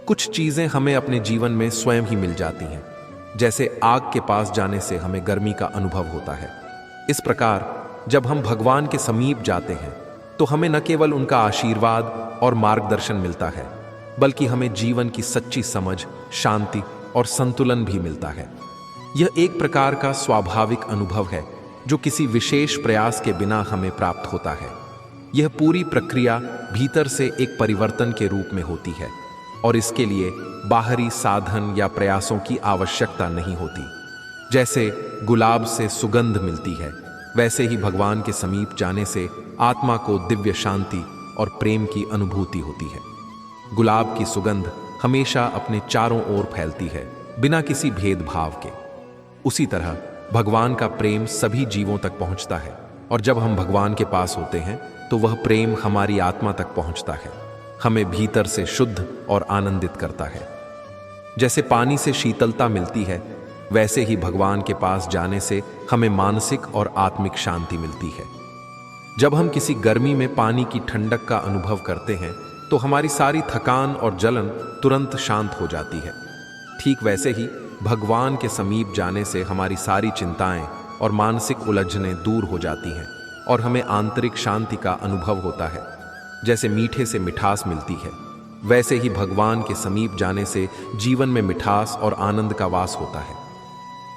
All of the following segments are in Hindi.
कुछ चीजें हमें अपने जीवन में स्वयं ही मिल जाती हैं, जैसे आग के पास जाने से हमें गर्मी का अनुभव होता है। इस प्रकार जब हम भगवान के समीप जाते हैं तो हमें न केवल उनका आशीर्वाद और मार्गदर्शन मिलता है, बल्कि हमें जीवन की सच्ची समझ, शांति और संतुलन भी मिलता है। यह एक प्रकार का स्वाभाविक अनुभव है जो किसी विशेष प्रयास के बिना हमें प्राप्त होता है। यह पूरी प्रक्रिया भीतर से एक परिवर्तन के रूप में होती है और इसके लिए बाहरी साधन या प्रयासों की आवश्यकता नहीं होती। जैसे गुलाब से सुगंध मिलती है, वैसे ही भगवान के समीप जाने से आत्मा को दिव्य शांति और प्रेम की अनुभूति होती है। गुलाब की सुगंध हमेशा अपने चारों ओर फैलती है, बिना किसी भेदभाव के। उसी तरह भगवान का प्रेम सभी जीवों तक पहुंचता है और जब हम भगवान के पास होते हैं तो वह प्रेम हमारी आत्मा तक पहुंचता है, हमें भीतर से शुद्ध और आनंदित करता है। जैसे पानी से शीतलता मिलती है, वैसे ही भगवान के पास जाने से हमें मानसिक और आत्मिक शांति मिलती है। जब हम किसी गर्मी में पानी की ठंडक का अनुभव करते हैं तो हमारी सारी थकान और जलन तुरंत शांत हो जाती है। ठीक वैसे ही भगवान के समीप जाने से हमारी सारी चिंताएं और मानसिक उलझनें दूर हो जाती हैं और हमें आंतरिक शांति का अनुभव होता है। जैसे मीठे से मिठास मिलती है, वैसे ही भगवान के समीप जाने से जीवन में मिठास और आनंद का वास होता है।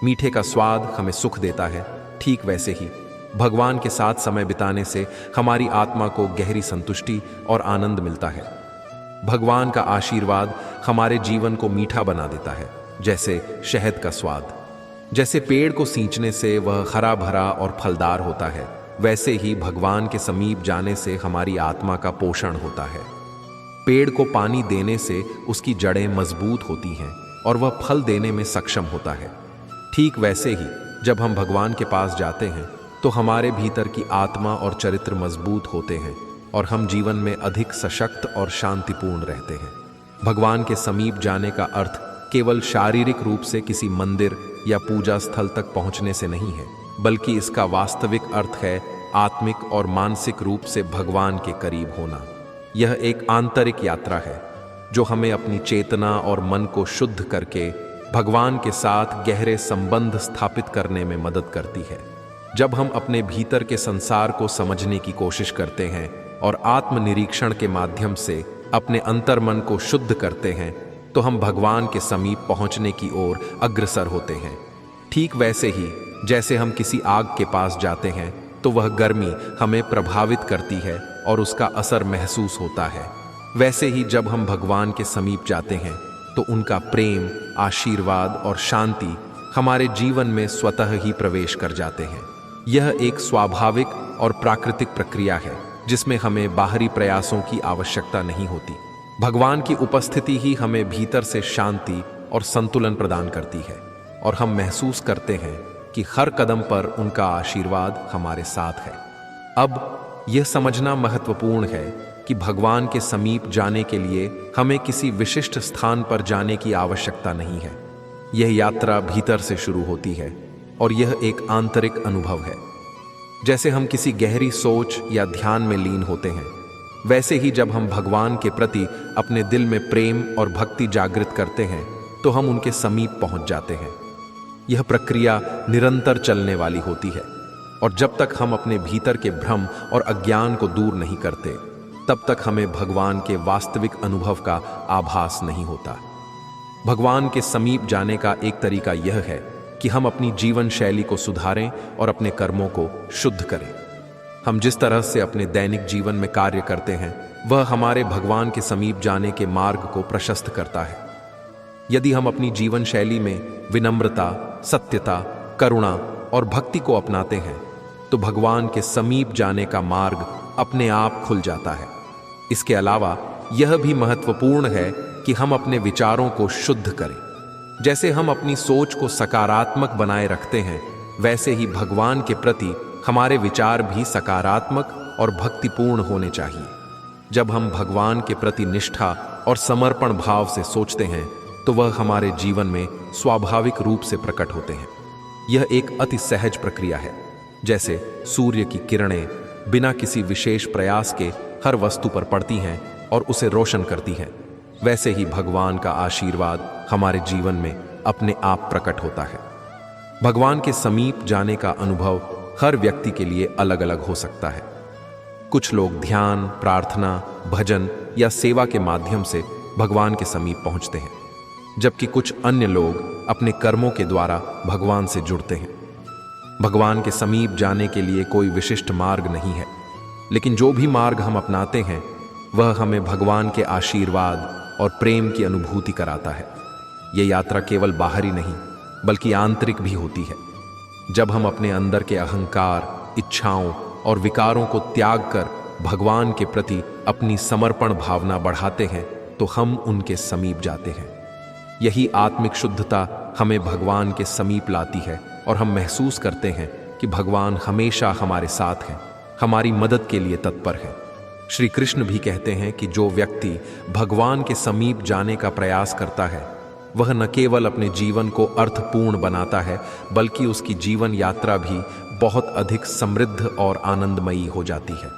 मीठे का स्वाद हमें सुख देता है, ठीक वैसे ही भगवान के साथ समय बिताने से हमारी आत्मा को गहरी संतुष्टि और आनंद मिलता है। भगवान का आशीर्वाद हमारे जीवन को मीठा बना देता है, जैसे शहद का स्वाद। जैसे पेड़ को सींचने से वह हरा भरा और फलदार होता है, वैसे ही भगवान के समीप जाने से हमारी आत्मा का पोषण होता है। पेड़ को पानी देने से उसकी जड़ें मजबूत होती हैं और वह फल देने में सक्षम होता है। ठीक वैसे ही जब हम भगवान के पास जाते हैं तो हमारे भीतर की आत्मा और चरित्र मजबूत होते हैं और हम जीवन में अधिक सशक्त और शांतिपूर्ण रहते हैं। भगवान के समीप जाने का अर्थ केवल शारीरिक रूप से किसी मंदिर या पूजा स्थल तक पहुंचने से नहीं है, बल्कि इसका वास्तविक अर्थ है आत्मिक और मानसिक रूप से भगवान के करीब होना। यह एक आंतरिक यात्रा है जो हमें अपनी चेतना और मन को शुद्ध करके भगवान के साथ गहरे संबंध स्थापित करने में मदद करती है। जब हम अपने भीतर के संसार को समझने की कोशिश करते हैं और आत्मनिरीक्षण के माध्यम से अपने अंतर्मन को शुद्ध करते हैं तो हम भगवान के समीप पहुंचने की ओर अग्रसर होते हैं। ठीक वैसे ही जैसे हम किसी आग के पास जाते हैं तो वह गर्मी हमें प्रभावित करती है और उसका असर महसूस होता है, वैसे ही जब हम भगवान के समीप जाते हैं तो उनका प्रेम, आशीर्वाद और शांति हमारे जीवन में स्वतः ही प्रवेश कर जाते हैं। यह एक स्वाभाविक और प्राकृतिक प्रक्रिया है जिसमें हमें बाहरी प्रयासों की आवश्यकता नहीं होती। भगवान की उपस्थिति ही हमें भीतर से शांति और संतुलन प्रदान करती है और हम महसूस करते हैं कि हर कदम पर उनका आशीर्वाद हमारे साथ है। अब यह समझना महत्वपूर्ण है कि भगवान के समीप जाने के लिए हमें किसी विशिष्ट स्थान पर जाने की आवश्यकता नहीं है। यह यात्रा भीतर से शुरू होती है और यह एक आंतरिक अनुभव है। जैसे हम किसी गहरी सोच या ध्यान में लीन होते हैं, वैसे ही जब हम भगवान के प्रति अपने दिल में प्रेम और भक्ति जागृत करते हैं तो हम उनके समीप पहुंच जाते हैं। यह प्रक्रिया निरंतर चलने वाली होती है और जब तक हम अपने भीतर के भ्रम और अज्ञान को दूर नहीं करते, तब तक हमें भगवान के वास्तविक अनुभव का आभास नहीं होता। भगवान के समीप जाने का एक तरीका यह है कि हम अपनी जीवन शैली को सुधारें और अपने कर्मों को शुद्ध करें। हम जिस तरह से अपने दैनिक जीवन में कार्य करते हैं, वह हमारे भगवान के समीप जाने के मार्ग को प्रशस्त करता है। यदि हम अपनी जीवन शैली में विनम्रता, सत्यता, करुणा और भक्ति को अपनाते हैं, तो भगवान के समीप जाने का मार्ग अपने आप खुल जाता है। इसके अलावा यह भी महत्वपूर्ण है कि हम अपने विचारों को शुद्ध करें। जैसे हम अपनी सोच को सकारात्मक बनाए रखते हैं, वैसे ही भगवान के प्रति हमारे विचार भी सकारात्मक और भक्तिपूर्ण होने चाहिए। जब हम भगवान के प्रति निष्ठा और समर्पण भाव से सोचते हैं तो वह हमारे जीवन में स्वाभाविक रूप से प्रकट होते हैं। यह एक अति सहज प्रक्रिया है, जैसे सूर्य की किरणें बिना किसी विशेष प्रयास के हर वस्तु पर पड़ती हैं और उसे रोशन करती हैं। वैसे ही भगवान का आशीर्वाद हमारे जीवन में अपने आप प्रकट होता है। भगवान के समीप जाने का अनुभव हर व्यक्ति के लिए अलग अलग हो सकता है। कुछ लोग ध्यान, प्रार्थना, भजन या सेवा के माध्यम से भगवान के समीप पहुंचते हैं, जबकि कुछ अन्य लोग अपने कर्मों के द्वारा भगवान से जुड़ते हैं। भगवान के समीप जाने के लिए कोई विशिष्ट मार्ग नहीं है, लेकिन जो भी मार्ग हम अपनाते हैं वह हमें भगवान के आशीर्वाद और प्रेम की अनुभूति कराता है। ये यात्रा केवल बाहरी नहीं बल्कि आंतरिक भी होती है। जब हम अपने अंदर के अहंकार, इच्छाओं और विकारों को त्याग कर भगवान के प्रति अपनी समर्पण भावना बढ़ाते हैं तो हम उनके समीप जाते हैं। यही आत्मिक शुद्धता हमें भगवान के समीप लाती है और हम महसूस करते हैं कि भगवान हमेशा हमारे साथ हैं, हमारी मदद के लिए तत्पर है। श्री कृष्ण भी कहते हैं कि जो व्यक्ति भगवान के समीप जाने का प्रयास करता है वह न केवल अपने जीवन को अर्थपूर्ण बनाता है बल्कि उसकी जीवन यात्रा भी बहुत अधिक समृद्ध और आनंदमयी हो जाती है।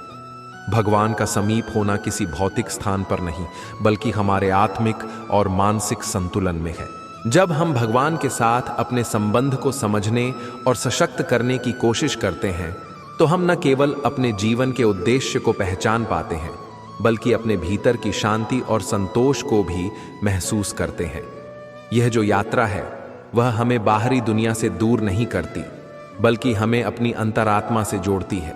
भगवान का समीप होना किसी भौतिक स्थान पर नहीं बल्कि हमारे आत्मिक और मानसिक संतुलन में है। जब हम भगवान के साथ अपने संबंध को समझने और सशक्त करने की कोशिश करते हैं तो हम न केवल अपने जीवन के उद्देश्य को पहचान पाते हैं बल्कि अपने भीतर की शांति और संतोष को भी महसूस करते हैं। यह जो यात्रा है वह हमें बाहरी दुनिया से दूर नहीं करती बल्कि हमें अपनी अंतरात्मा से जोड़ती है।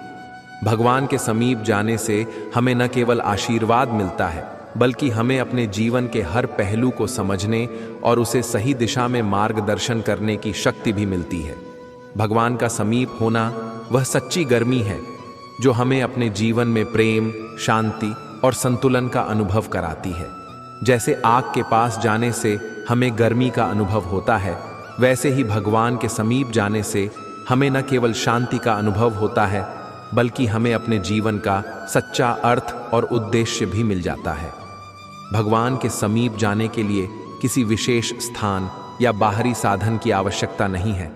भगवान के समीप जाने से हमें न केवल आशीर्वाद मिलता है बल्कि हमें अपने जीवन के हर पहलू को समझने और उसे सही दिशा में मार्गदर्शन करने की शक्ति भी मिलती है। भगवान का समीप होना वह सच्ची गर्मी है जो हमें अपने जीवन में प्रेम, शांति और संतुलन का अनुभव कराती है। जैसे आग के पास जाने से हमें गर्मी का अनुभव होता है, वैसे ही भगवान के समीप जाने से हमें न केवल शांति का अनुभव होता है बल्कि हमें अपने जीवन का सच्चा अर्थ और उद्देश्य भी मिल जाता है। भगवान के समीप जाने के लिए किसी विशेष स्थान या बाहरी साधन की आवश्यकता नहीं है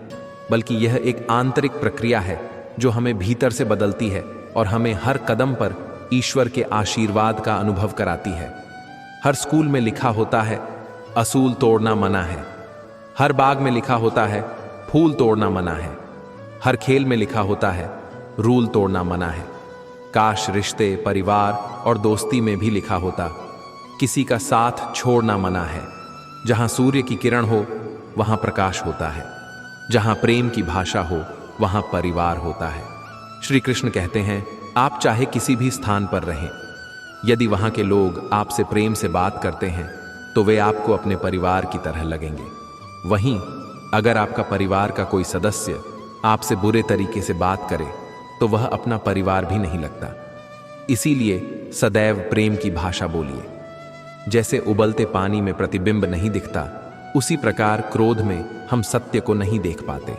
बल्कि यह एक आंतरिक प्रक्रिया है जो हमें भीतर से बदलती है और हमें हर कदम पर ईश्वर के आशीर्वाद का अनुभव कराती है। हर स्कूल में लिखा होता है असूल तोड़ना मना है, हर बाग में लिखा होता है फूल तोड़ना मना है, हर खेल में लिखा होता है रूल तोड़ना मना है। काश रिश्ते, परिवार और दोस्ती में भी लिखा होता किसी का साथ छोड़ना मना है। जहां सूर्य की किरण हो वहां प्रकाश होता है, जहां प्रेम की भाषा हो वहां परिवार होता है। श्री कृष्ण कहते हैं आप चाहे किसी भी स्थान पर रहें, यदि वहां के लोग आपसे प्रेम से बात करते हैं तो वे आपको अपने परिवार की तरह लगेंगे। वहीं अगर आपका परिवार का कोई सदस्य आपसे बुरे तरीके से बात करे तो वह अपना परिवार भी नहीं लगता। इसीलिए सदैव प्रेम की भाषा बोलिए। जैसे उबलते पानी में प्रतिबिंब नहीं दिखता, उसी प्रकार क्रोध में हम सत्य को नहीं देख पाते।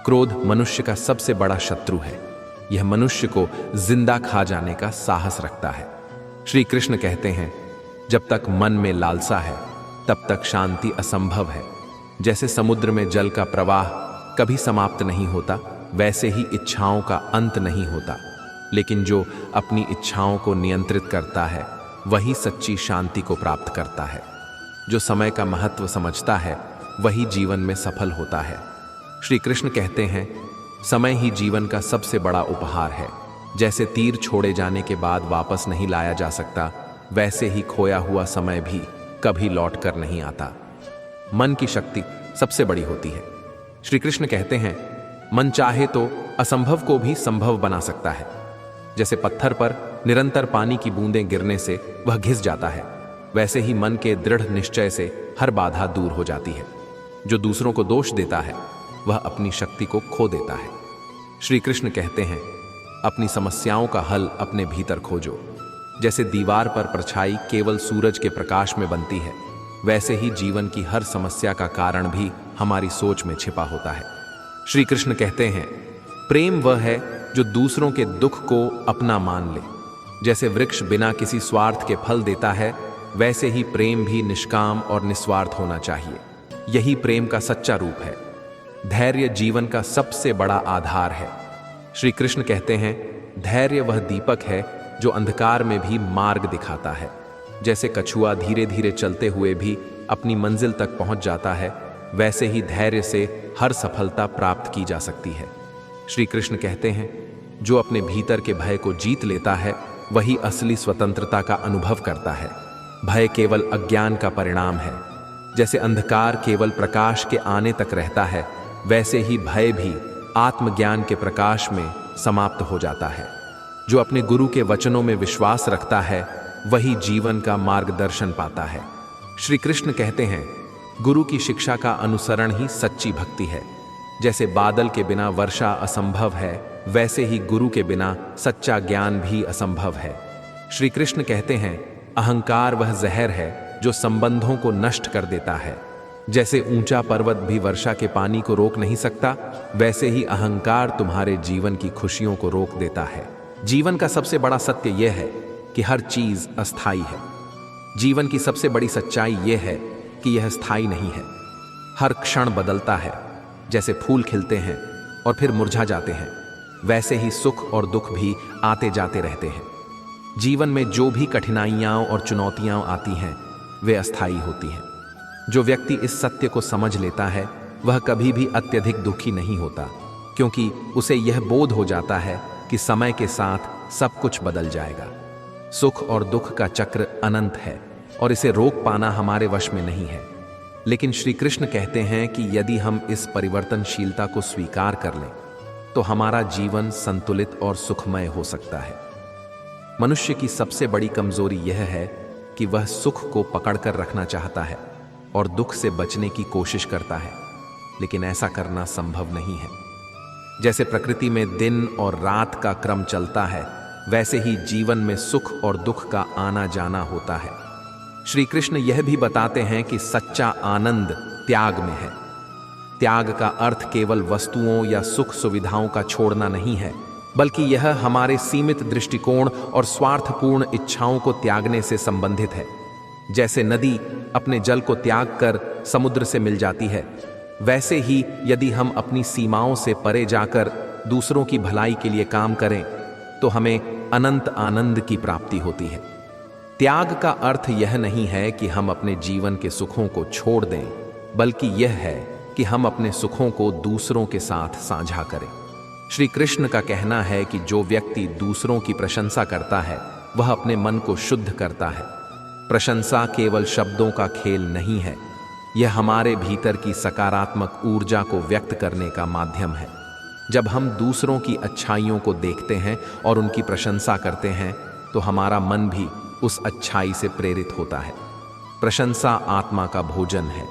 क्रोध मनुष्य का सबसे बड़ा शत्रु है। यह मनुष्य को जिंदा खा जाने का साहस रखता है। श्री कृष्ण कहते हैं जब तक मन में लालसा है तब तक शांति असंभव है। जैसे समुद्र में जल का प्रवाह कभी समाप्त नहीं होता, वैसे ही इच्छाओं का अंत नहीं होता। लेकिन जो अपनी इच्छाओं को नियंत्रित करता है वही सच्ची शांति को प्राप्त करता है। जो समय का महत्व समझता है वही जीवन में सफल होता है। श्री कृष्ण कहते हैं समय ही जीवन का सबसे बड़ा उपहार है। जैसे तीर छोड़े जाने के बाद वापस नहीं लाया जा सकता, वैसे ही खोया हुआ समय भी कभी लौट कर नहीं आता। मन की शक्ति सबसे बड़ी होती है। श्री कृष्ण कहते हैं मन चाहे तो असंभव को भी संभव बना सकता है। जैसे पत्थर पर निरंतर पानी की बूंदें गिरने से वह घिस जाता है, वैसे ही मन के दृढ़ निश्चय से हर बाधा दूर हो जाती है। जो दूसरों को दोष देता है वह अपनी शक्ति को खो देता है। श्री कृष्ण कहते हैं अपनी समस्याओं का हल अपने भीतर खोजो। जैसे दीवार पर परछाई केवल सूरज के प्रकाश में बनती है, वैसे ही जीवन की हर समस्या का कारण भी हमारी सोच में छिपा होता है। श्री कृष्ण कहते हैं प्रेम वह है जो दूसरों के दुख को अपना मान ले। जैसे वृक्ष बिना किसी स्वार्थ के फल देता है, वैसे ही प्रेम भी निष्काम और निस्वार्थ होना चाहिए। यही प्रेम का सच्चा रूप है। धैर्य जीवन का सबसे बड़ा आधार है। श्री कृष्ण कहते हैं धैर्य वह दीपक है जो अंधकार में भी मार्ग दिखाता है। जैसे कछुआ धीरे धीरे चलते हुए भी अपनी मंजिल तक पहुंच जाता है, वैसे ही धैर्य से हर सफलता प्राप्त की जा सकती है। श्री कृष्ण कहते हैं, जो अपने भीतर के भय को जीत लेता है वही असली स्वतंत्रता का अनुभव करता है। भय केवल अज्ञान का परिणाम है। जैसे अंधकार केवल प्रकाश के आने तक रहता है, वैसे ही भय भी आत्मज्ञान के प्रकाश में समाप्त हो जाता है। जो अपने गुरु के वचनों में विश्वास रखता है वही जीवन का मार्गदर्शन पाता है। श्री कृष्ण कहते हैं, गुरु की शिक्षा का अनुसरण ही सच्ची भक्ति है। जैसे बादल के बिना वर्षा असंभव है, वैसे ही गुरु के बिना सच्चा ज्ञान भी असंभव है। श्री कृष्ण कहते हैं, अहंकार वह जहर है जो संबंधों को नष्ट कर देता है। जैसे ऊंचा पर्वत भी वर्षा के पानी को रोक नहीं सकता, वैसे ही अहंकार तुम्हारे जीवन की खुशियों को रोक देता है। जीवन का सबसे बड़ा सत्य यह है कि हर चीज अस्थाई है। जीवन की सबसे बड़ी सच्चाई यह है कि यह स्थायी नहीं है। हर क्षण बदलता है। जैसे फूल खिलते हैं और फिर मुरझा जाते हैं, वैसे ही सुख और दुख भी आते जाते रहते हैं। जीवन में जो भी कठिनाइयां और चुनौतियां आती हैं, वे अस्थायी होती हैं। जो व्यक्ति इस सत्य को समझ लेता है वह कभी भी अत्यधिक दुखी नहीं होता, क्योंकि उसे यह बोध हो जाता है कि समय के साथ सब कुछ बदल जाएगा। सुख और दुख का चक्र अनंत है और इसे रोक पाना हमारे वश में नहीं है। लेकिन श्री कृष्ण कहते हैं कि यदि हम इस परिवर्तनशीलता को स्वीकार कर लें तो हमारा जीवन संतुलित और सुखमय हो सकता है। मनुष्य की सबसे बड़ी कमजोरी यह है कि वह सुख को पकड़कर रखना चाहता है और दुख से बचने की कोशिश करता है, लेकिन ऐसा करना संभव नहीं है। जैसे प्रकृति में दिन और रात का क्रम चलता है, वैसे ही जीवन में सुख और दुख का आना जाना होता है। श्री कृष्ण यह भी बताते हैं कि सच्चा आनंद त्याग में है। त्याग का अर्थ केवल वस्तुओं या सुख सुविधाओं का छोड़ना नहीं है, बल्कि यह हमारे सीमित दृष्टिकोण और स्वार्थपूर्ण इच्छाओं को त्यागने से संबंधित है। जैसे नदी अपने जल को त्याग कर समुद्र से मिल जाती है, वैसे ही यदि हम अपनी सीमाओं से परे जाकर दूसरों की भलाई के लिए काम करें तो हमें अनंत आनंद की प्राप्ति होती है। त्याग का अर्थ यह नहीं है कि हम अपने जीवन के सुखों को छोड़ दें, बल्कि यह है कि हम अपने सुखों को दूसरों के साथ साझा करें। श्री कृष्ण का कहना है कि जो व्यक्ति दूसरों की प्रशंसा करता है वह अपने मन को शुद्ध करता है। प्रशंसा केवल शब्दों का खेल नहीं है, यह हमारे भीतर की सकारात्मक ऊर्जा को व्यक्त करने का माध्यम है। जब हम दूसरों की अच्छाइयों को देखते हैं और उनकी प्रशंसा करते हैं तो हमारा मन भी उस अच्छाई से प्रेरित होता है। प्रशंसा आत्मा का भोजन है।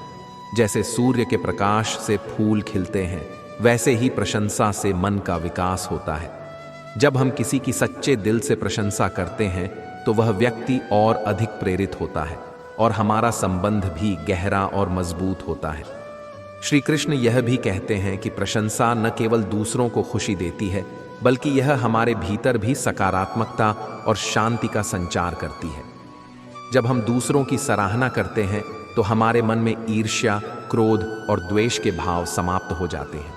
जैसे सूर्य के प्रकाश से फूल खिलते हैं, वैसे ही प्रशंसा से मन का विकास होता है। जब हम किसी की सच्चे दिल से प्रशंसा करते हैं तो वह व्यक्ति और अधिक प्रेरित होता है और हमारा संबंध भी गहरा और मजबूत होता है। श्री कृष्ण यह भी कहते हैं कि प्रशंसा न केवल दूसरों को खुशी देती है, बल्कि यह हमारे भीतर भी सकारात्मकता और शांति का संचार करती है। जब हम दूसरों की सराहना करते हैं तो हमारे मन में ईर्ष्या, क्रोध और द्वेष के भाव समाप्त हो जाते हैं।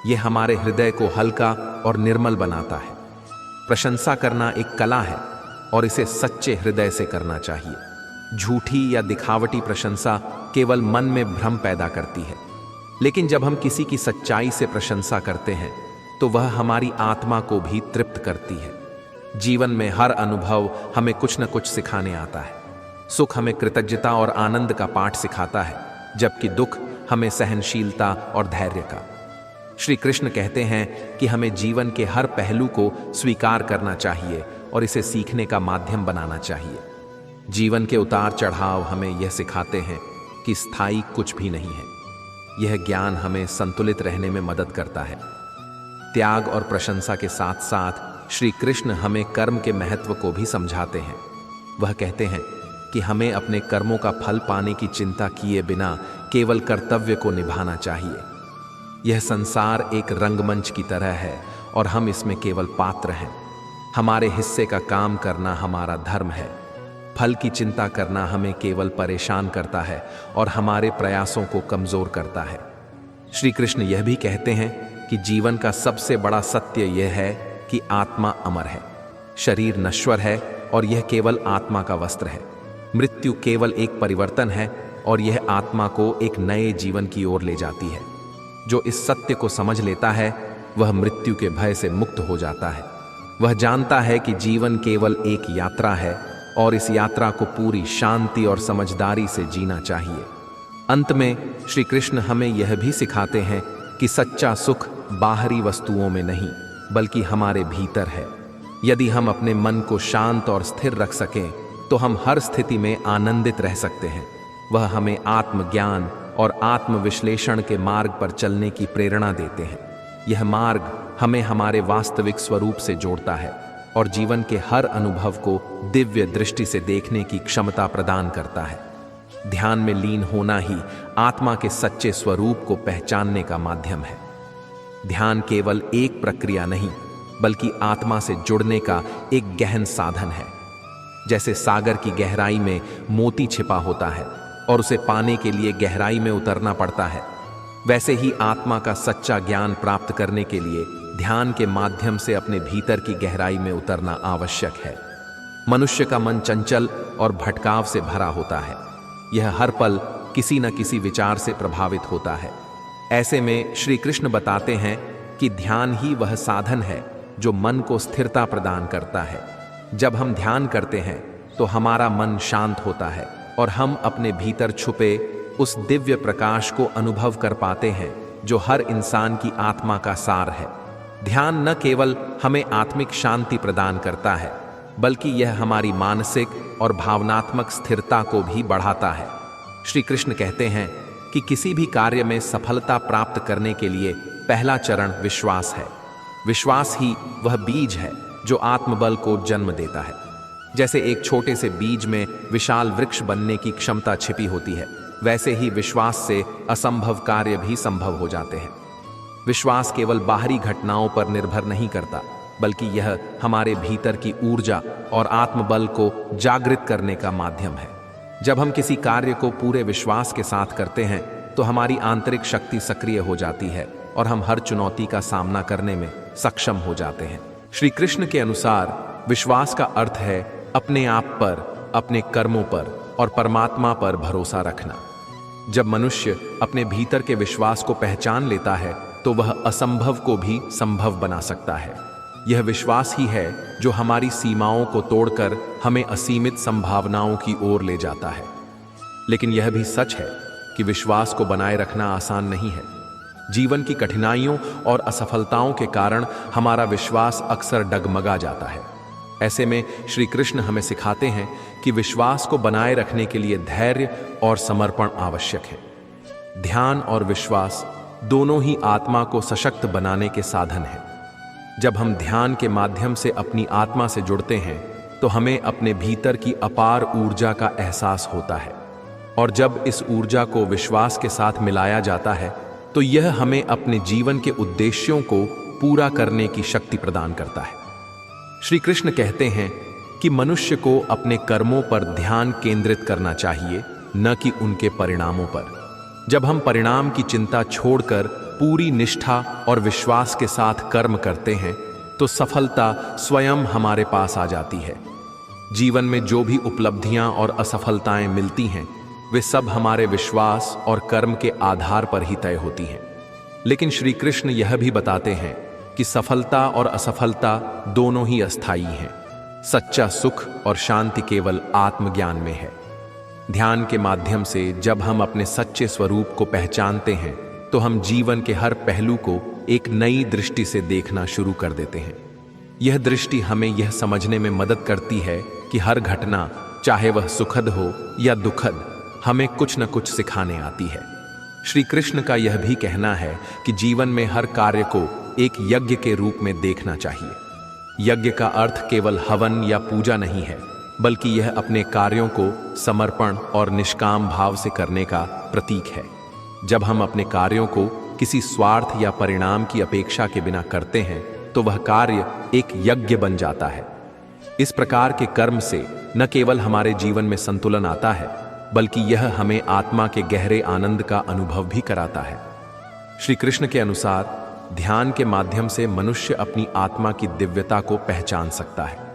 यह हमारे हृदय को हल्का और निर्मल बनाता है। प्रशंसा करना एक कला है और इसे सच्चे हृदय से करना चाहिए। झूठी या दिखावटी प्रशंसा केवल मन में भ्रम पैदा करती है, लेकिन जब हम किसी की सच्चाई से प्रशंसा करते हैं तो वह हमारी आत्मा को भी तृप्त करती है। जीवन में हर अनुभव हमें कुछ न कुछ सिखाने आता है। सुख हमें कृतज्ञता और आनंद का पाठ सिखाता है, जबकि दुख हमें सहनशीलता और धैर्य का। श्री कृष्ण कहते हैं कि हमें जीवन के हर पहलू को स्वीकार करना चाहिए और इसे सीखने का माध्यम बनाना चाहिए। जीवन के उतार चढ़ाव हमें यह सिखाते हैं कि स्थायी कुछ भी नहीं है। यह ज्ञान हमें संतुलित रहने में मदद करता है। त्याग और प्रशंसा के साथ साथ श्री कृष्ण हमें कर्म के महत्व को भी समझाते हैं। वह कहते हैं कि हमें अपने कर्मों का फल पाने की चिंता किए बिना केवल कर्तव्य को निभाना चाहिए। यह संसार एक रंगमंच की तरह है और हम इसमें केवल पात्र हैं। हमारे हिस्से का काम करना हमारा धर्म है। फल की चिंता करना हमें केवल परेशान करता है और हमारे प्रयासों को कमजोर करता है। श्री कृष्ण यह भी कहते हैं कि जीवन का सबसे बड़ा सत्य यह है कि आत्मा अमर है। शरीर नश्वर है और यह केवल आत्मा का वस्त्र है। मृत्यु केवल एक परिवर्तन है और यह आत्मा को एक नए जीवन की ओर ले जाती है। जो इस सत्य को समझ लेता है वह मृत्यु के भय से मुक्त हो जाता है। वह जानता है कि जीवन केवल एक यात्रा है और इस यात्रा को पूरी शांति और समझदारी से जीना चाहिए। अंत में श्री कृष्ण हमें यह भी सिखाते हैं कि सच्चा सुख बाहरी वस्तुओं में नहीं बल्कि हमारे भीतर है। यदि हम अपने मन को शांत और स्थिर रख सकें तो हम हर स्थिति में आनंदित रह सकते हैं। वह हमें आत्मज्ञान और आत्मविश्लेषण के मार्ग पर चलने की प्रेरणा देते हैं। यह मार्ग हमें हमारे वास्तविक स्वरूप से जोड़ता है और जीवन के हर अनुभव को दिव्य दृष्टि से देखने की क्षमता प्रदान करता है। ध्यान में लीन होना ही आत्मा के सच्चे स्वरूप को पहचानने का माध्यम है। ध्यान केवल एक प्रक्रिया नहीं बल्कि आत्मा से जुड़ने का एक गहन साधन है। जैसे सागर की गहराई में मोती छिपा होता है और उसे पाने के लिए गहराई में उतरना पड़ता है, वैसे ही आत्मा का सच्चा ज्ञान प्राप्त करने के लिए ध्यान के माध्यम से अपने भीतर की गहराई में उतरना आवश्यक है। मनुष्य का मन चंचल और भटकाव से भरा होता है। यह हर पल किसी न किसी विचार से प्रभावित होता है। ऐसे में श्री कृष्ण बताते हैं कि ध्यान ही वह साधन है जो मन को स्थिरता प्रदान करता है। जब हम ध्यान करते हैं तो हमारा मन शांत होता है और हम अपने भीतर छुपे उस दिव्य प्रकाश को अनुभव कर पाते हैं जो हर इंसान की आत्मा का सार है। ध्यान न केवल हमें आत्मिक शांति प्रदान करता है बल्कि यह हमारी मानसिक और भावनात्मक स्थिरता को भी बढ़ाता है। श्री कृष्ण कहते हैं कि किसी भी कार्य में सफलता प्राप्त करने के लिए पहला चरण विश्वास है। विश्वास ही वह बीज है जो आत्मबल को जन्म देता है। जैसे एक छोटे से बीज में विशाल वृक्ष बनने की क्षमता छिपी होती है, वैसे ही विश्वास से असंभव कार्य भी संभव हो जाते हैं। विश्वास केवल बाहरी घटनाओं पर निर्भर नहीं करता बल्कि यह हमारे भीतर की ऊर्जा और आत्मबल को जागृत करने का माध्यम है। जब हम किसी कार्य को पूरे विश्वास के साथ करते हैं तो हमारी आंतरिक शक्ति सक्रिय हो जाती है और हम हर चुनौती का सामना करने में सक्षम हो जाते हैं। श्री कृष्ण के अनुसार विश्वास का अर्थ है अपने आप पर, अपने कर्मों पर और परमात्मा पर भरोसा रखना। जब मनुष्य अपने भीतर के विश्वास को पहचान लेता है तो वह असंभव को भी संभव बना सकता है। यह विश्वास ही है जो हमारी सीमाओं को तोड़कर हमें असीमित संभावनाओं की ओर ले जाता है। लेकिन यह भी सच है कि विश्वास को बनाए रखना आसान नहीं है। जीवन की कठिनाइयों और असफलताओं के कारण हमारा विश्वास अक्सर डगमगा जाता है। ऐसे में श्री कृष्ण हमें सिखाते हैं कि विश्वास को बनाए रखने के लिए धैर्य और समर्पण आवश्यक है। ध्यान और विश्वास दोनों ही आत्मा को सशक्त बनाने के साधन हैं। जब हम ध्यान के माध्यम से अपनी आत्मा से जुड़ते हैं तो हमें अपने भीतर की अपार ऊर्जा का एहसास होता है, और जब इस ऊर्जा को विश्वास के साथ मिलाया जाता है तो यह हमें अपने जीवन के उद्देश्यों को पूरा करने की शक्ति प्रदान करता है। श्री कृष्ण कहते हैं कि मनुष्य को अपने कर्मों पर ध्यान केंद्रित करना चाहिए, न कि उनके परिणामों पर। जब हम परिणाम की चिंता छोड़कर पूरी निष्ठा और विश्वास के साथ कर्म करते हैं तो सफलता स्वयं हमारे पास आ जाती है। जीवन में जो भी उपलब्धियां और असफलताएं मिलती हैं वे सब हमारे विश्वास और कर्म के आधार पर ही तय होती हैं। लेकिन श्री कृष्ण यह भी बताते हैं कि सफलता और असफलता दोनों ही अस्थायी हैं। सच्चा सुख और शांति केवल आत्मज्ञान में है। ध्यान के माध्यम से जब हम अपने सच्चे स्वरूप को पहचानते हैं तो हम जीवन के हर पहलू को एक नई दृष्टि से देखना शुरू कर देते हैं। यह दृष्टि हमें यह समझने में मदद करती है कि हर घटना, चाहे वह सुखद हो या दुखद, हमें कुछ न कुछ सिखाने आती है। श्री कृष्ण का यह भी कहना है कि जीवन में हर कार्य को एक यज्ञ के रूप में देखना चाहिए। यज्ञ का अर्थ केवल हवन या पूजा नहीं है, बल्कि यह अपने कार्यों को समर्पण और निष्काम भाव से करने का प्रतीक है। जब हम अपने कार्यों को किसी स्वार्थ या परिणाम की अपेक्षा के बिना करते हैं तो वह कार्य एक यज्ञ बन जाता है। इस प्रकार के कर्म से न केवल हमारे जीवन में संतुलन आता है बल्कि यह हमें आत्मा के गहरे आनंद का अनुभव भी कराता है। श्री कृष्ण के अनुसार ध्यान के माध्यम से मनुष्य अपनी आत्मा की दिव्यता को पहचान सकता है।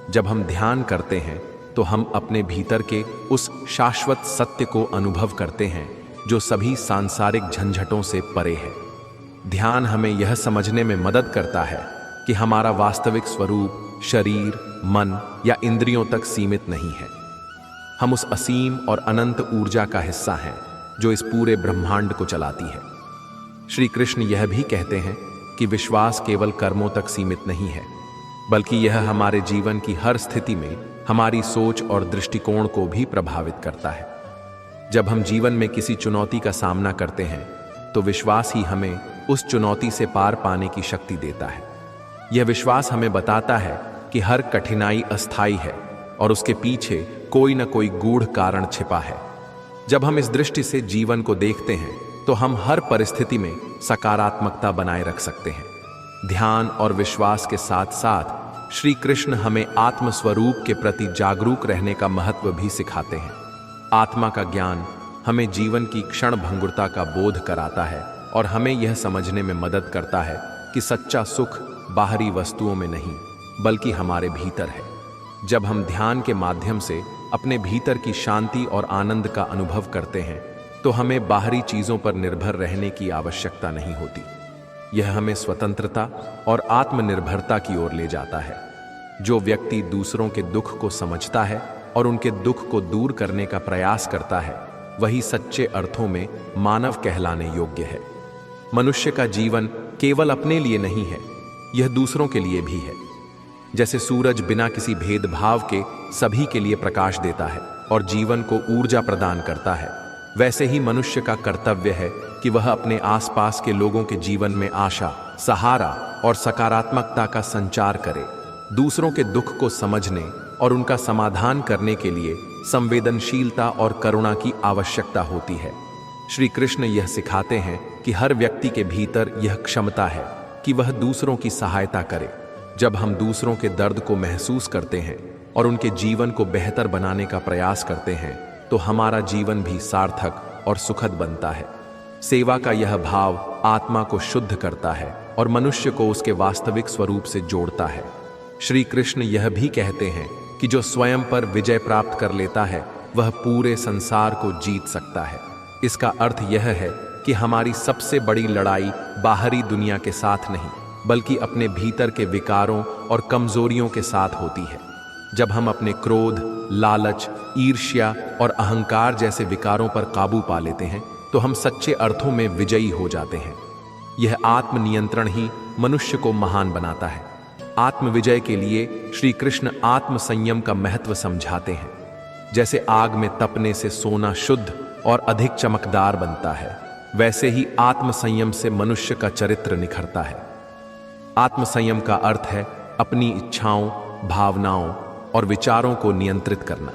जब हम ध्यान करते हैं तो हम अपने भीतर के उस शाश्वत सत्य को अनुभव करते हैं जो सभी सांसारिक झंझटों से परे है। ध्यान हमें यह समझने में मदद करता है कि हमारा वास्तविक स्वरूप शरीर, मन या इंद्रियों तक सीमित नहीं है। हम उस असीम और अनंत ऊर्जा का हिस्सा हैं जो इस पूरे ब्रह्मांड को चलाती है। श्री कृष्ण यह भी कहते हैं कि विश्वास केवल कर्मों तक सीमित नहीं है, बल्कि यह हमारे जीवन की हर स्थिति में हमारी सोच और दृष्टिकोण को भी प्रभावित करता है। जब हम जीवन में किसी चुनौती का सामना करते हैं तो विश्वास ही हमें उस चुनौती से पार पाने की शक्ति देता है। यह विश्वास हमें बताता है कि हर कठिनाई अस्थायी है और उसके पीछे कोई न कोई गूढ़ कारण छिपा है। जब हम इस दृष्टि से जीवन को देखते हैं तो हम हर परिस्थिति में सकारात्मकता बनाए रख सकते हैं। ध्यान और विश्वास के साथ साथ श्री कृष्ण हमें आत्मस्वरूप के प्रति जागरूक रहने का महत्व भी सिखाते हैं। आत्मा का ज्ञान हमें जीवन की क्षणभंगुरता का बोध कराता है और हमें यह समझने में मदद करता है कि सच्चा सुख बाहरी वस्तुओं में नहीं बल्कि हमारे भीतर है। जब हम ध्यान के माध्यम से अपने भीतर की शांति और आनंद का अनुभव करते हैं तो हमें बाहरी चीजों पर निर्भर रहने की आवश्यकता नहीं होती। यह हमें स्वतंत्रता और आत्मनिर्भरता की ओर ले जाता है। जो व्यक्ति दूसरों के दुख को समझता है और उनके दुख को दूर करने का प्रयास करता है, वही सच्चे अर्थों में मानव कहलाने योग्य है। मनुष्य का जीवन केवल अपने लिए नहीं है, यह दूसरों के लिए भी है। जैसे सूरज बिना किसी भेदभाव के सभी के लिए प्रकाश देता है और जीवन को ऊर्जा प्रदान करता है, वैसे ही मनुष्य का कर्तव्य है कि वह अपने आसपास के लोगों के जीवन में आशा, सहारा और सकारात्मकता का संचार करे। दूसरों के दुख को समझने और उनका समाधान करने के लिए संवेदनशीलता और करुणा की आवश्यकता होती है। श्री कृष्ण यह सिखाते हैं कि हर व्यक्ति के भीतर यह क्षमता है कि वह दूसरों की सहायता करे। जब हम दूसरों के दर्द को महसूस करते हैं और उनके जीवन को बेहतर बनाने का प्रयास करते हैं तो हमारा जीवन भी सार्थक और सुखद बनता है। सेवा का यह भाव आत्मा को शुद्ध करता है और मनुष्य को उसके वास्तविक स्वरूप से जोड़ता है। श्री कृष्ण यह भी कहते हैं कि जो स्वयं पर विजय प्राप्त कर लेता है वह पूरे संसार को जीत सकता है। इसका अर्थ यह है कि हमारी सबसे बड़ी लड़ाई बाहरी दुनिया के साथ नहीं बल्कि अपने भीतर के विकारों और कमजोरियों के साथ होती है। जब हम अपने क्रोध, लालच, ईर्ष्या और अहंकार जैसे विकारों पर काबू पा लेते हैं तो हम सच्चे अर्थों में विजयी हो जाते हैं। यह आत्मनियंत्रण ही मनुष्य को महान बनाता है। आत्मविजय के लिए श्री कृष्ण आत्म संयम का महत्व समझाते हैं। जैसे आग में तपने से सोना शुद्ध और अधिक चमकदार बनता है, वैसे ही आत्म संयम से मनुष्य का चरित्र निखरता है। आत्म संयम का अर्थ है अपनी इच्छाओं, भावनाओं और विचारों को नियंत्रित करना।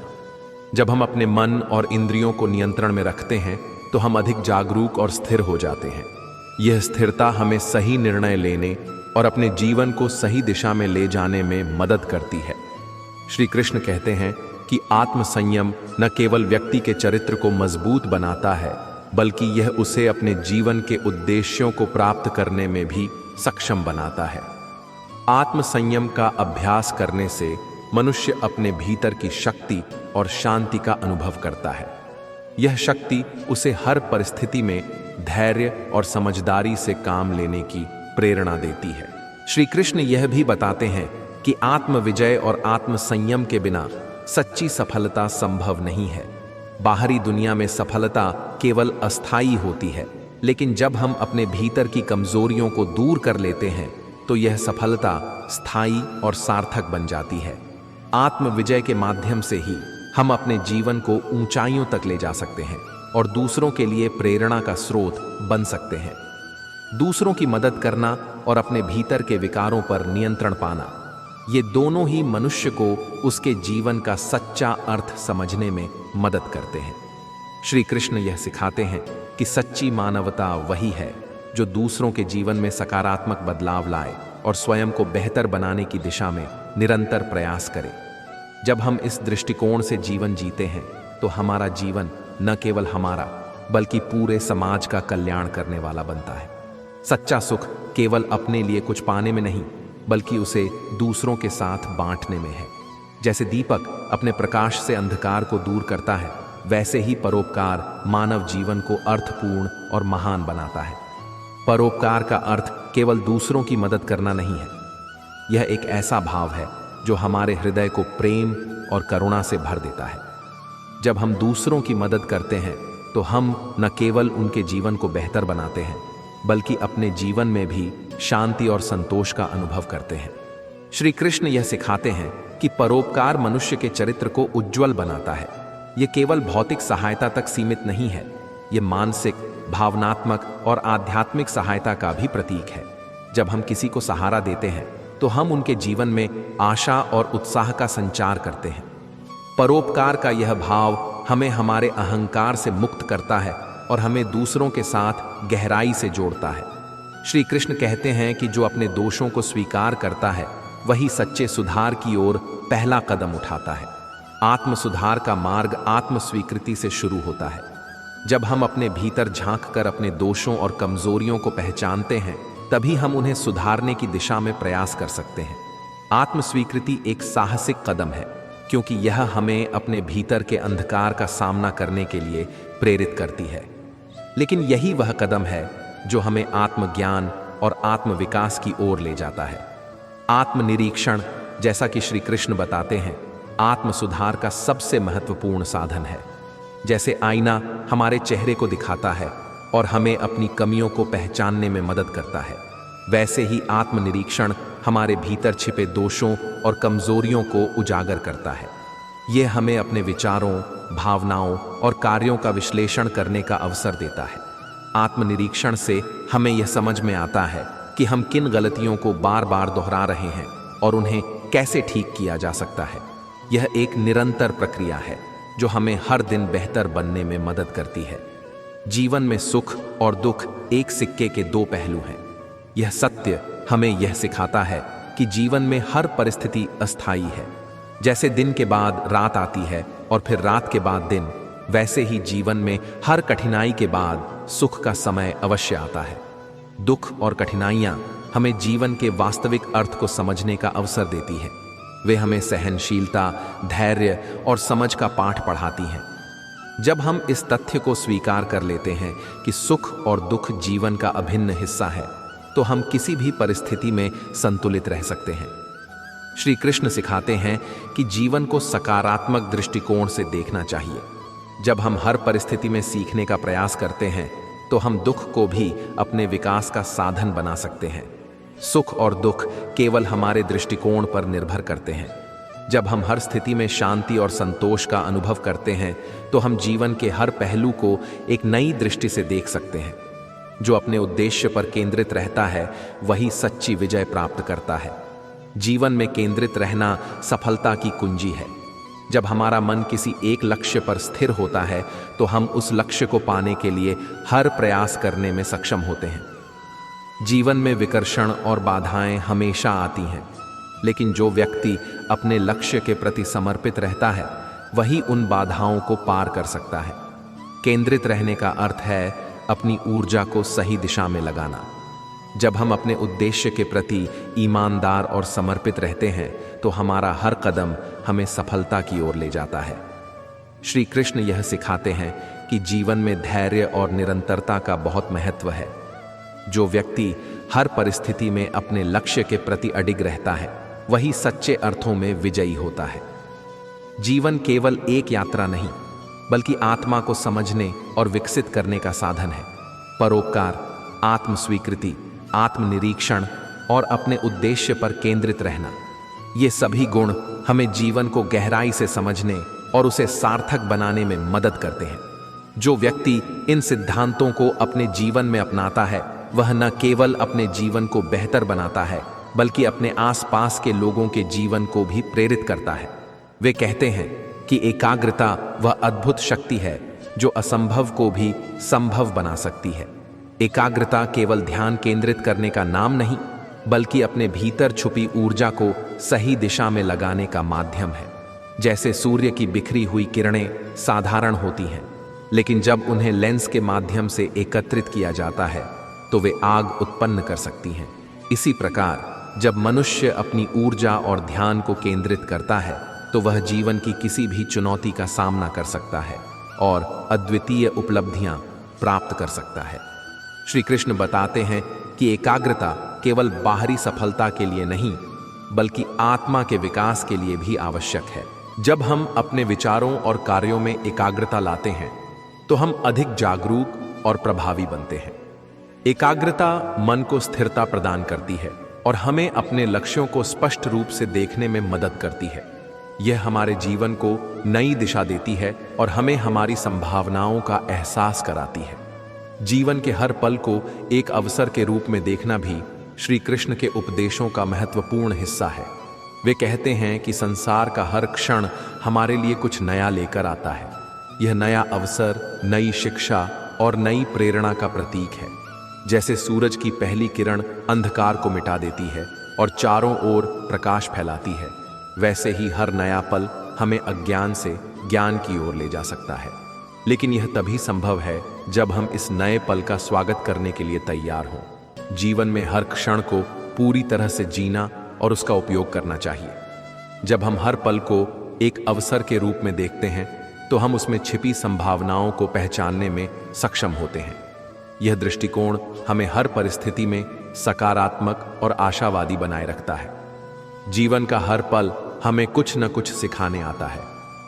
जब हम अपने मन और इंद्रियों को नियंत्रण में रखते हैं तो हम अधिक जागरूक और स्थिर हो जाते हैं। यह स्थिरता हमें सही निर्णय लेने और अपने जीवन को सही दिशा में ले जाने में मदद करती है। श्री कृष्ण कहते हैं कि आत्म संयम न केवल व्यक्ति के चरित्र को मजबूत बनाता है बल्कि यह उसे अपने जीवन के उद्देश्यों को प्राप्त करने में भी सक्षम बनाता है। आत्म संयम का अभ्यास करने से मनुष्य अपने भीतर की शक्ति और शांति का अनुभव करता है। यह शक्ति उसे हर परिस्थिति में धैर्य और समझदारी से काम लेने की प्रेरणा देती है। श्री कृष्ण यह भी बताते हैं कि आत्म विजय और आत्म संयम के बिना सच्ची सफलता संभव नहीं है। बाहरी दुनिया में सफलता केवल अस्थायी होती है, लेकिन जब हम अपने भीतर की कमजोरियों को दूर कर लेते हैं तो यह सफलता स्थायी और सार्थक बन जाती है। आत्म विजय के माध्यम से ही हम अपने जीवन को ऊंचाइयों तक ले जा सकते हैं और दूसरों के लिए प्रेरणा का स्रोत बन सकते हैं। दूसरों की मदद करना और अपने भीतर के विकारों पर नियंत्रण पाना, ये दोनों ही मनुष्य को उसके जीवन का सच्चा अर्थ समझने में मदद करते हैं। श्री कृष्ण यह सिखाते हैं कि सच्ची मानवता वही है जो दूसरों के जीवन में सकारात्मक बदलाव लाए और स्वयं को बेहतर बनाने की दिशा में निरंतर प्रयास करे। जब हम इस दृष्टिकोण से जीवन जीते हैं तो हमारा जीवन न केवल हमारा बल्कि पूरे समाज का कल्याण करने वाला बनता है। सच्चा सुख केवल अपने लिए कुछ पाने में नहीं बल्कि उसे दूसरों के साथ बांटने में है। जैसे दीपक अपने प्रकाश से अंधकार को दूर करता है, वैसे ही परोपकार मानव जीवन को अर्थपूर्ण और महान बनाता है। परोपकार का अर्थ केवल दूसरों की मदद करना नहीं है। यह एक ऐसा भाव है जो हमारे हृदय को प्रेम और करुणा से भर देता है। जब हम दूसरों की मदद करते हैं तो हम न केवल उनके जीवन को बेहतर बनाते हैं, बल्कि अपने जीवन में भी शांति और संतोष का अनुभव करते हैं। श्री कृष्ण यह सिखाते हैं कि परोपकार मनुष्य के चरित्र को उज्ज्वल बनाता है। यह केवल भौतिक सहायता तक सीमित नहीं है, यह मानसिक, भावनात्मक और आध्यात्मिक सहायता का भी प्रतीक है। जब हम किसी को सहारा देते हैं तो हम उनके जीवन में आशा और उत्साह का संचार करते हैं। परोपकार का यह भाव हमें हमारे अहंकार से मुक्त करता है और हमें दूसरों के साथ गहराई से जोड़ता है। श्री कृष्ण कहते हैं कि जो अपने दोषों को स्वीकार करता है वही सच्चे सुधार की ओर पहला कदम उठाता है। आत्म सुधार का मार्ग आत्म स्वीकृति से शुरू होता है। जब हम अपने भीतर झांक कर अपने दोषों और कमजोरियों को पहचानते हैं, तभी हम उन्हें सुधारने की दिशा में प्रयास कर सकते हैं। आत्म स्वीकृति एक साहसिक कदम है, क्योंकि यह हमें अपने भीतर के अंधकार का सामना करने के लिए प्रेरित करती है। लेकिन यही वह कदम है जो हमें आत्मज्ञान और आत्मविकास की ओर ले जाता है। आत्मनिरीक्षण, जैसा कि श्री कृष्ण बताते हैं, आत्म सुधार का सबसे महत्वपूर्ण साधन है। जैसे आईना हमारे चेहरे को दिखाता है और हमें अपनी कमियों को पहचानने में मदद करता है, वैसे ही आत्मनिरीक्षण हमारे भीतर छिपे दोषों और कमजोरियों को उजागर करता है। यह हमें अपने विचारों, भावनाओं और कार्यों का विश्लेषण करने का अवसर देता है। आत्मनिरीक्षण से हमें यह समझ में आता है कि हम किन गलतियों को बार बार दोहरा रहे हैं और उन्हें कैसे ठीक किया जा सकता है। यह एक निरंतर प्रक्रिया है जो हमें हर दिन बेहतर बनने में मदद करती है। जीवन में सुख और दुख एक सिक्के के दो पहलू हैं। यह सत्य हमें यह सिखाता है कि जीवन में हर परिस्थिति अस्थायी है। जैसे दिन के बाद रात आती है और फिर रात के बाद दिन, वैसे ही जीवन में हर कठिनाई के बाद सुख का समय अवश्य आता है। दुख और कठिनाइयां हमें जीवन के वास्तविक अर्थ को समझने का अवसर देती है। वे हमें सहनशीलता, धैर्य और समझ का पाठ पढ़ाती हैं। जब हम इस तथ्य को स्वीकार कर लेते हैं कि सुख और दुख जीवन का अभिन्न हिस्सा है, तो हम किसी भी परिस्थिति में संतुलित रह सकते हैं। श्री कृष्ण सिखाते हैं कि जीवन को सकारात्मक दृष्टिकोण से देखना चाहिए। जब हम हर परिस्थिति में सीखने का प्रयास करते हैं, तो हम दुख को भी अपने विकास का साधन बना सकते हैं। सुख और दुख केवल हमारे दृष्टिकोण पर निर्भर करते हैं। जब हम हर स्थिति में शांति और संतोष का अनुभव करते हैं, तो हम जीवन के हर पहलू को एक नई दृष्टि से देख सकते हैं। जो अपने उद्देश्य पर केंद्रित रहता है, वही सच्ची विजय प्राप्त करता है। जीवन में केंद्रित रहना सफलता की कुंजी है। जब हमारा मन किसी एक लक्ष्य पर स्थिर होता है, तो हम उस लक्ष्य को पाने के लिए हर प्रयास करने में सक्षम होते हैं। जीवन में विकर्षण और बाधाएं हमेशा आती हैं, लेकिन जो व्यक्ति अपने लक्ष्य के प्रति समर्पित रहता है, वही उन बाधाओं को पार कर सकता है। केंद्रित रहने का अर्थ है अपनी ऊर्जा को सही दिशा में लगाना। जब हम अपने उद्देश्य के प्रति ईमानदार और समर्पित रहते हैं, तो हमारा हर कदम हमें सफलता की ओर ले जाता है। श्री कृष्ण यह सिखाते हैं कि जीवन में धैर्य और निरंतरता का बहुत महत्व है। जो व्यक्ति हर परिस्थिति में अपने लक्ष्य के प्रति अडिग रहता है, वही सच्चे अर्थों में विजयी होता है। जीवन केवल एक यात्रा नहीं, बल्कि आत्मा को समझने और विकसित करने का साधन है। परोपकार, आत्मस्वीकृति, आत्मनिरीक्षण और अपने उद्देश्य पर केंद्रित रहना, ये सभी गुण हमें जीवन को गहराई से समझने और उसे सार्थक बनाने में मदद करते हैं। जो व्यक्ति इन सिद्धांतों को अपने जीवन में अपनाता है, वह न केवल अपने जीवन को बेहतर बनाता है, बल्कि अपने आसपास के लोगों के जीवन को भी प्रेरित करता है। वे कहते हैं कि एकाग्रता वह अद्भुत शक्ति है जो असंभव को भी संभव बना सकती है। एकाग्रता केवल ध्यान केंद्रित करने का नाम नहीं, बल्कि अपने भीतर छुपी ऊर्जा को सही दिशा में लगाने का माध्यम है। जैसे सूर्य की बिखरी हुई किरणें साधारण होती हैं, लेकिन जब उन्हें लेंस के माध्यम से एकत्रित किया जाता है, तो वे आग उत्पन्न कर सकती हैं। इसी प्रकार जब मनुष्य अपनी ऊर्जा और ध्यान को केंद्रित करता है, तो वह जीवन की किसी भी चुनौती का सामना कर सकता है और अद्वितीय उपलब्धियां प्राप्त कर सकता है। श्री कृष्ण बताते हैं कि एकाग्रता केवल बाहरी सफलता के लिए नहीं, बल्कि आत्मा के विकास के लिए भी आवश्यक है। जब हम अपने विचारों और कार्यों में एकाग्रता लाते हैं, तो हम अधिक जागरूक और प्रभावी बनते हैं। एकाग्रता मन को स्थिरता प्रदान करती है और हमें अपने लक्ष्यों को स्पष्ट रूप से देखने में मदद करती है। यह हमारे जीवन को नई दिशा देती है और हमें हमारी संभावनाओं का एहसास कराती है। जीवन के हर पल को एक अवसर के रूप में देखना भी श्री कृष्ण के उपदेशों का महत्वपूर्ण हिस्सा है। वे कहते हैं कि संसार का हर क्षण हमारे लिए कुछ नया लेकर आता है। यह नया अवसर, नई शिक्षा और नई प्रेरणा का प्रतीक है। जैसे सूरज की पहली किरण अंधकार को मिटा देती है और चारों ओर प्रकाश फैलाती है, वैसे ही हर नया पल हमें अज्ञान से ज्ञान की ओर ले जा सकता है। लेकिन यह तभी संभव है जब हम इस नए पल का स्वागत करने के लिए तैयार हों। जीवन में हर क्षण को पूरी तरह से जीना और उसका उपयोग करना चाहिए। जब हम हर पल को एक अवसर के रूप में देखते हैं, तो हम उसमें छिपी संभावनाओं को पहचानने में सक्षम होते हैं। यह दृष्टिकोण हमें हर परिस्थिति में सकारात्मक और आशावादी बनाए रखता है। जीवन का हर पल हमें कुछ न कुछ सिखाने आता है,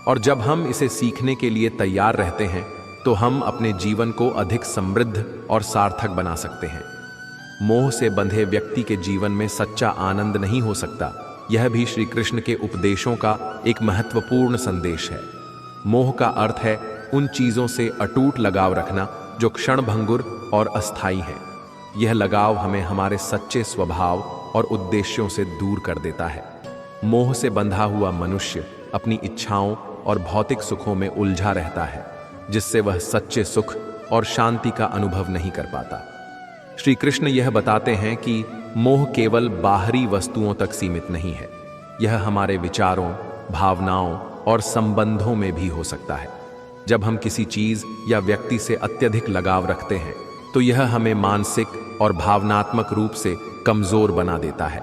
और जब हम इसे सीखने के लिए तैयार रहते हैं, तो हम अपने जीवन को अधिक समृद्ध और सार्थक बना सकते हैं। मोह से बंधे व्यक्ति के जीवन में सच्चा आनंद नहीं हो सकता। यह भी श्री कृष्ण के उपदेशों का एक महत्वपूर्ण संदेश है। मोह का अर्थ है उन चीजों से अटूट लगाव रखना जो क्षणभंगुर और अस्थायी हैं। यह लगाव हमें हमारे सच्चे स्वभाव और उद्देश्यों से दूर कर देता है। मोह से बंधा हुआ मनुष्य अपनी इच्छाओं और भौतिक सुखों में उलझा रहता है, जिससे वह सच्चे सुख और शांति का अनुभव नहीं कर पाता। श्री कृष्ण यह बताते हैं कि मोह केवल बाहरी वस्तुओं तक सीमित नहीं है। यह हमारे विचारों, भावनाओं और संबंधों में भी हो सकता है। जब हम किसी चीज या व्यक्ति से अत्यधिक लगाव रखते हैं, तो यह हमें मानसिक और भावनात्मक रूप से कमजोर बना देता है।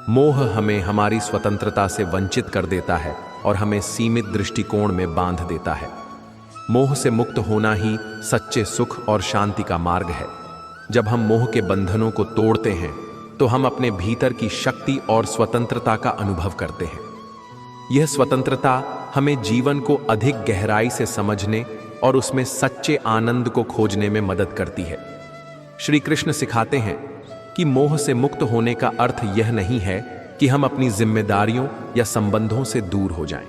मोह हमें हमारी स्वतंत्रता से वंचित कर देता है और हमें सीमित दृष्टिकोण में बांध देता है। मोह से मुक्त होना ही सच्चे सुख और शांति का मार्ग है। जब हम मोह के बंधनों को तोड़ते हैं, तो हम अपने भीतर की शक्ति और स्वतंत्रता का अनुभव करते हैं। यह स्वतंत्रता हमें जीवन को अधिक गहराई से समझने और उसमें सच्चे आनंद को खोजने में मदद करती है। श्री कृष्ण सिखाते हैं कि मोह से मुक्त होने का अर्थ यह नहीं है कि हम अपनी जिम्मेदारियों या संबंधों से दूर हो जाएं।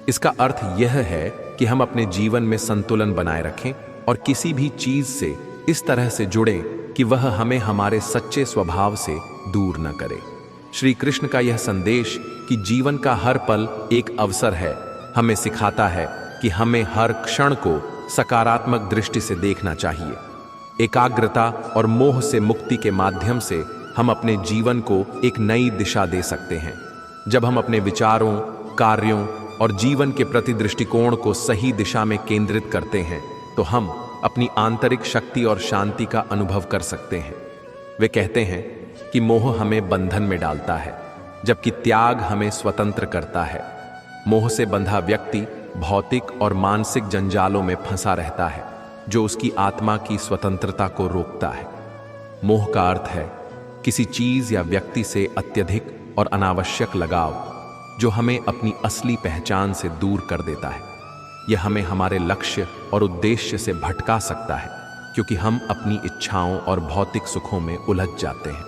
इसका अर्थ यह है कि हम अपने जीवन में संतुलन बनाए रखें और किसी भी चीज से इस तरह से जुड़ें कि वह हमें हमारे सच्चे स्वभाव से दूर न करे। श्री कृष्ण का यह संदेश कि जीवन का हर पल एक अवसर है, हमें सिखाता है कि हमें हर क्षण को सकारात्मक दृष्टि से देखना चाहिए। एकाग्रता और मोह से मुक्ति के माध्यम से हम अपने जीवन को एक नई दिशा दे सकते हैं। जब हम अपने विचारों, कार्यों और जीवन के प्रति दृष्टिकोण को सही दिशा में केंद्रित करते हैं, तो हम अपनी आंतरिक शक्ति और शांति का अनुभव कर सकते हैं। वे कहते हैं कि मोह हमें बंधन में डालता है, जबकि त्याग हमें स्वतंत्र करता है। मोह से बंधा व्यक्ति भौतिक और मानसिक जंजालों में फंसा रहता है, जो उसकी आत्मा की स्वतंत्रता को रोकता है। मोह का अर्थ है किसी चीज या व्यक्ति से अत्यधिक और अनावश्यक लगाव, जो हमें अपनी असली पहचान से दूर कर देता है। यह हमें हमारे लक्ष्य और उद्देश्य से भटका सकता है, क्योंकि हम अपनी इच्छाओं और भौतिक सुखों में उलझ जाते हैं।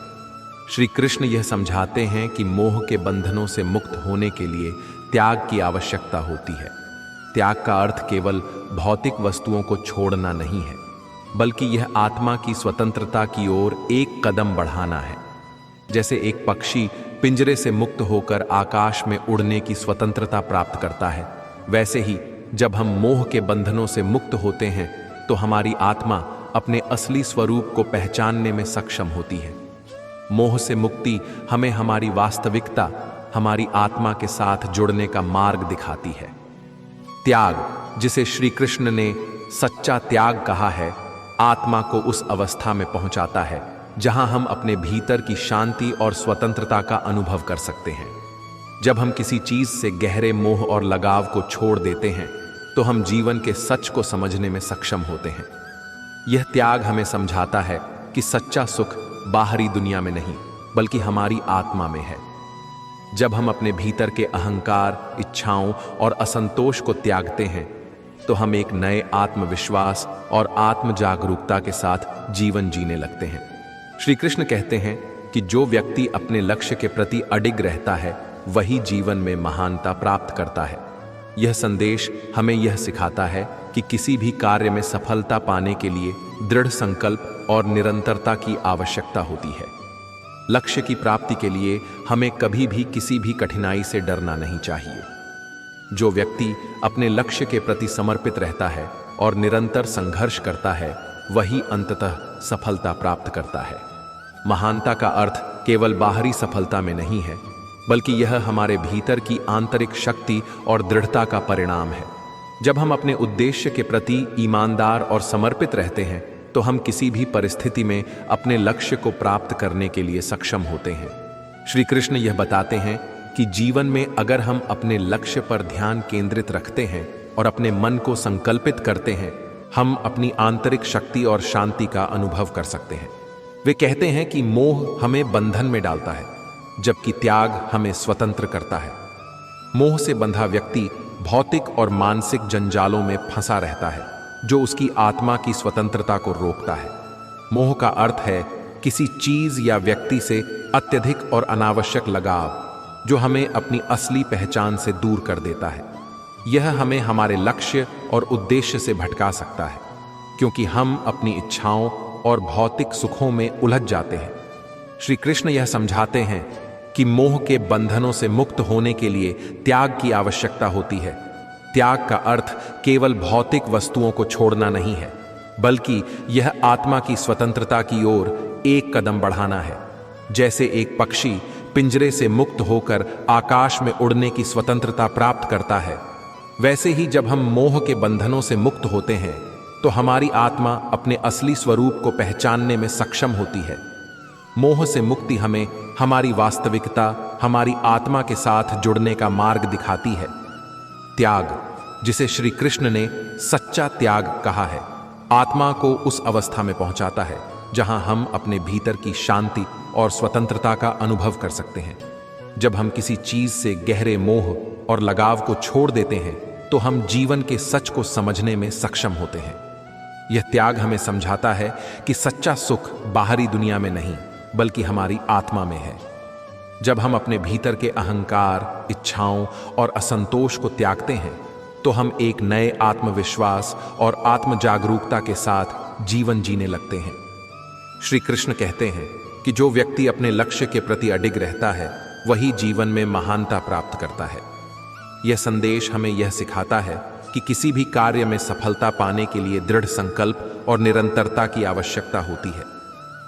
श्री कृष्ण यह समझाते हैं कि मोह के बंधनों से मुक्त होने के लिए त्याग की आवश्यकता होती है। त्याग का अर्थ केवल भौतिक वस्तुओं को छोड़ना नहीं है, बल्कि यह आत्मा की स्वतंत्रता की ओर एक कदम बढ़ाना है। जैसे एक पक्षी पिंजरे से मुक्त होकर आकाश में उड़ने की स्वतंत्रता प्राप्त करता है, वैसे ही जब हम मोह के बंधनों से मुक्त होते हैं, तो हमारी आत्मा अपने असली स्वरूप को पहचानने में सक्षम होती है। मोह से मुक्ति हमें हमारी वास्तविकता, हमारी आत्मा के साथ जुड़ने का मार्ग दिखाती है। त्याग, जिसे श्री कृष्ण ने सच्चा त्याग कहा है, आत्मा को उस अवस्था में पहुंचाता है जहां हम अपने भीतर की शांति और स्वतंत्रता का अनुभव कर सकते हैं। जब हम किसी चीज से गहरे मोह और लगाव को छोड़ देते हैं तो हम जीवन के सच को समझने में सक्षम होते हैं। यह त्याग हमें समझाता है कि सच्चा सुख बाहरी दुनिया में नहीं बल्कि हमारी आत्मा में है। जब हम अपने भीतर के अहंकार, इच्छाओं और असंतोष को त्यागते हैं तो हम एक नए आत्मविश्वास और आत्म जागरूकता के साथ जीवन जीने लगते हैं। श्री कृष्ण कहते हैं कि जो व्यक्ति अपने लक्ष्य के प्रति अडिग रहता है वही जीवन में महानता प्राप्त करता है। यह संदेश हमें यह सिखाता है कि किसी भी कार्य में सफलता पाने के लिए दृढ़ संकल्प और निरंतरता की आवश्यकता होती है। लक्ष्य की प्राप्ति के लिए हमें कभी भी किसी भी कठिनाई से डरना नहीं चाहिए। जो व्यक्ति अपने लक्ष्य के प्रति समर्पित रहता है और निरंतर संघर्ष करता है वही अंततः सफलता प्राप्त करता है। महानता का अर्थ केवल बाहरी सफलता में नहीं है बल्कि यह हमारे भीतर की आंतरिक शक्ति और दृढ़ता का परिणाम है। जब हम अपने उद्देश्य के प्रति ईमानदार और समर्पित रहते हैं तो हम किसी भी परिस्थिति में अपने लक्ष्य को प्राप्त करने के लिए सक्षम होते हैं। श्री कृष्ण यह बताते हैं कि जीवन में अगर हम अपने लक्ष्य पर ध्यान केंद्रित रखते हैं और अपने मन को संकल्पित करते हैं, हम अपनी आंतरिक शक्ति और शांति का अनुभव कर सकते हैं। वे कहते हैं कि मोह हमें बंधन में डालता है जबकि त्याग हमें स्वतंत्र करता है। मोह से बंधा व्यक्ति भौतिक और मानसिक जंजालों में फंसा रहता है जो उसकी आत्मा की स्वतंत्रता को रोकता है। मोह का अर्थ है किसी चीज या व्यक्ति से अत्यधिक और अनावश्यक लगाव जो हमें अपनी असली पहचान से दूर कर देता है। यह हमें हमारे लक्ष्य और उद्देश्य से भटका सकता है क्योंकि हम अपनी इच्छाओं और भौतिक सुखों में उलझ जाते हैं। श्री कृष्ण यह समझाते हैं कि मोह के बंधनों से मुक्त होने के लिए त्याग की आवश्यकता होती है। त्याग का अर्थ केवल भौतिक वस्तुओं को छोड़ना नहीं है बल्कि यह आत्मा की स्वतंत्रता की ओर एक कदम बढ़ाना है। जैसे एक पक्षी पिंजरे से मुक्त होकर आकाश में उड़ने की स्वतंत्रता प्राप्त करता है, वैसे ही जब हम मोह के बंधनों से मुक्त होते हैं तो हमारी आत्मा अपने असली स्वरूप को पहचानने में सक्षम होती है। मोह से मुक्ति हमें हमारी वास्तविकता, हमारी आत्मा के साथ जुड़ने का मार्ग दिखाती है। त्याग, जिसे श्री कृष्ण ने सच्चा त्याग कहा है, आत्मा को उस अवस्था में पहुंचाता है जहां हम अपने भीतर की शांति और स्वतंत्रता का अनुभव कर सकते हैं। जब हम किसी चीज से गहरे मोह और लगाव को छोड़ देते हैं तो हम जीवन के सच को समझने में सक्षम होते हैं। यह त्याग हमें समझाता है कि सच्चा सुख बाहरी दुनिया में नहीं बल्कि हमारी आत्मा में है। जब हम अपने भीतर के अहंकार, इच्छाओं और असंतोष को त्यागते हैं तो हम एक नए आत्मविश्वास और आत्म जागरूकता के साथ जीवन जीने लगते हैं। श्री कृष्ण कहते हैं कि जो व्यक्ति अपने लक्ष्य के प्रति अडिग रहता है वही जीवन में महानता प्राप्त करता है। यह संदेश हमें यह सिखाता है कि किसी भी कार्य में सफलता पाने के लिए दृढ़ संकल्प और निरंतरता की आवश्यकता होती है।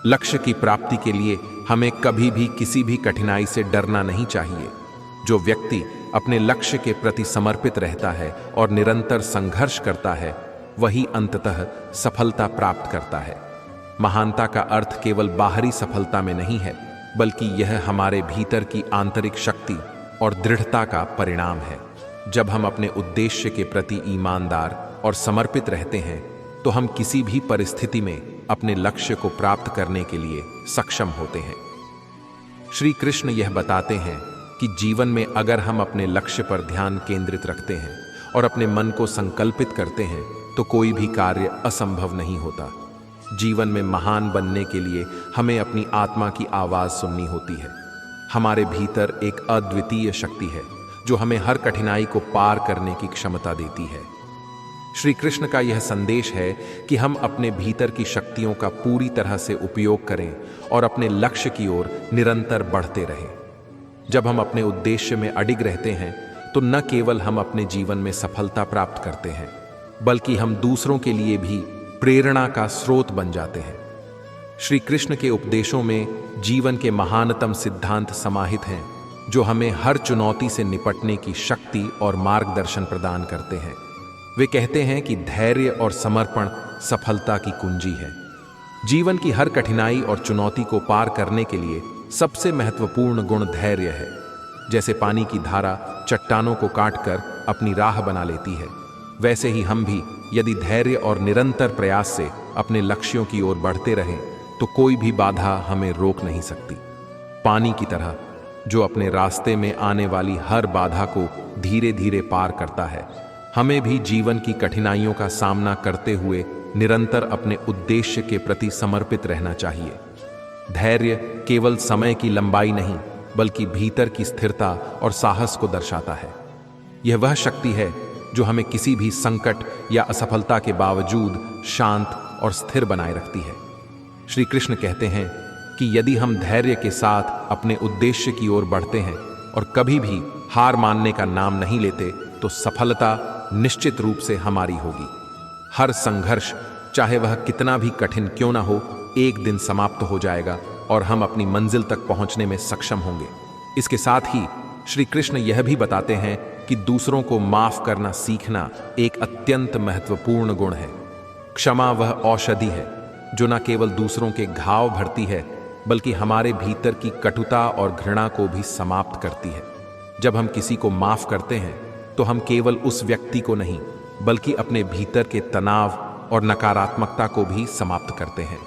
लक्ष्य की प्राप्ति के लिए हमें कभी भी किसी भी कठिनाई से डरना नहीं चाहिए। जो व्यक्ति अपने लक्ष्य के प्रति समर्पित रहता है और निरंतर संघर्ष करता है वही अंततः सफलता प्राप्त करता है। महानता का अर्थ केवल बाहरी सफलता में नहीं है बल्कि यह हमारे भीतर की आंतरिक शक्ति और दृढ़ता का परिणाम है। जब हम अपने उद्देश्य के प्रति ईमानदार और समर्पित रहते हैं तो हम किसी भी परिस्थिति में अपने लक्ष्य को प्राप्त करने के लिए सक्षम होते हैं। श्री कृष्ण यह बताते हैं कि जीवन में अगर हम अपने लक्ष्य पर ध्यान केंद्रित रखते हैं और अपने मन को संकल्पित करते हैं तो कोई भी कार्य असंभव नहीं होता। जीवन में महान बनने के लिए हमें अपनी आत्मा की आवाज सुननी होती है। हमारे भीतर एक अद्वितीय शक्ति है जो हमें हर कठिनाई को पार करने की क्षमता देती है। श्री कृष्ण का यह संदेश है कि हम अपने भीतर की शक्तियों का पूरी तरह से उपयोग करें और अपने लक्ष्य की ओर निरंतर बढ़ते रहें। जब हम अपने उद्देश्य में अडिग रहते हैं तो न केवल हम अपने जीवन में सफलता प्राप्त करते हैं बल्कि हम दूसरों के लिए भी प्रेरणा का स्रोत बन जाते हैं। श्री कृष्ण के उपदेशों में जीवन के महानतम सिद्धांत समाहित हैं जो हमें हर चुनौती से निपटने की शक्ति और मार्गदर्शन प्रदान करते हैं। वे कहते हैं कि धैर्य और समर्पण सफलता की कुंजी है। जीवन की हर कठिनाई और चुनौती को पार करने के लिए सबसे महत्वपूर्ण गुण धैर्य है। जैसे पानी की धारा चट्टानों को काटकर अपनी राह बना लेती है, वैसे ही हम भी यदि धैर्य और निरंतर प्रयास से अपने लक्ष्यों की ओर बढ़ते रहें तो कोई भी बाधा हमें रोक नहीं सकती। पानी की तरह जो अपने रास्ते में आने वाली हर बाधा को धीरे धीरे पार करता है, हमें भी जीवन की कठिनाइयों का सामना करते हुए निरंतर अपने उद्देश्य के प्रति समर्पित रहना चाहिए। धैर्य केवल समय की लंबाई नहीं, बल्कि भीतर की स्थिरता और साहस को दर्शाता है। यह वह शक्ति है जो हमें किसी भी संकट या असफलता के बावजूद शांत और स्थिर बनाए रखती है। श्री कृष्ण कहते हैं कि यदि हम धैर्य के साथ अपने उद्देश्य की ओर बढ़ते हैं और कभी भी हार मानने का नाम नहीं लेते, तो सफलता निश्चित रूप से हमारी होगी। हर संघर्ष, चाहे वह कितना भी कठिन क्यों ना हो, एक दिन समाप्त हो जाएगा और हम अपनी मंजिल तक पहुंचने में सक्षम होंगे। इसके साथ ही श्री कृष्ण यह भी बताते हैं कि दूसरों को माफ करना सीखना एक अत्यंत महत्वपूर्ण गुण है। क्षमा वह औषधि है जो न केवल दूसरों के घाव भरती है, बल्कि हमारे भीतर की कटुता और घृणा को भी समाप्त करती है। जब हम किसी को माफ करते हैं तो हम केवल उस व्यक्ति को नहीं, बल्कि अपने भीतर के तनाव और नकारात्मकता को भी समाप्त करते हैं।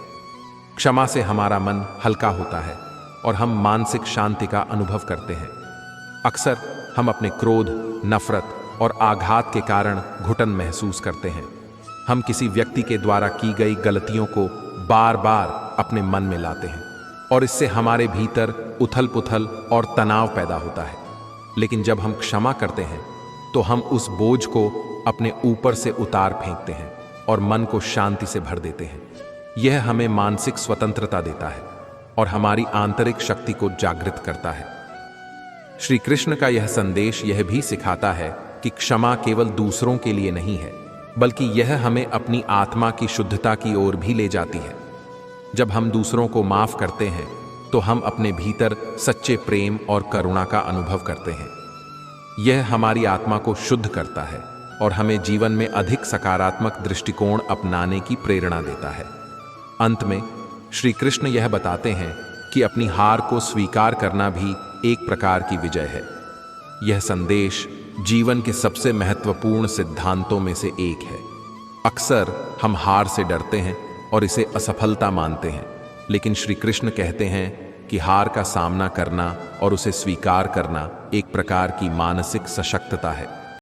क्षमा से हमारा मन हल्का होता है और हम मानसिक शांति का अनुभव करते हैं। अक्सर हम अपने क्रोध, नफरत और आघात के कारण घुटन महसूस करते हैं। हम किसी व्यक्ति के द्वारा की गई गलतियों को बार बार अपने मन में लाते हैं और इससे हमारे भीतर उथल पुथल और तनाव पैदा होता है। लेकिन जब हम क्षमा करते हैं तो हम उस बोझ को अपने ऊपर से उतार फेंकते हैं और मन को शांति से भर देते हैं। यह हमें मानसिक स्वतंत्रता देता है और हमारी आंतरिक शक्ति को जागृत करता है। श्री कृष्ण का यह संदेश यह भी सिखाता है कि क्षमा केवल दूसरों के लिए नहीं है, बल्कि यह हमें अपनी आत्मा की शुद्धता की ओर भी ले जाती है। जब हम दूसरों को माफ करते हैं तो हम अपने भीतर सच्चे प्रेम और करुणा का अनुभव करते हैं। यह हमारी आत्मा को शुद्ध करता है और हमें जीवन में अधिक सकारात्मक दृष्टिकोण अपनाने की प्रेरणा देता है। अंत में श्री कृष्ण यह बताते हैं कि अपनी हार को स्वीकार करना भी एक प्रकार की विजय है। यह संदेश जीवन के सबसे महत्वपूर्ण सिद्धांतों में से एक है। अक्सर हम हार से डरते हैं और इसे असफलता मानते हैं, लेकिन श्री कृष्ण कहते हैं कि हार का सामना करना और उसे स्वीकार करना एक प्रकार की मानसिक सशक्तता है।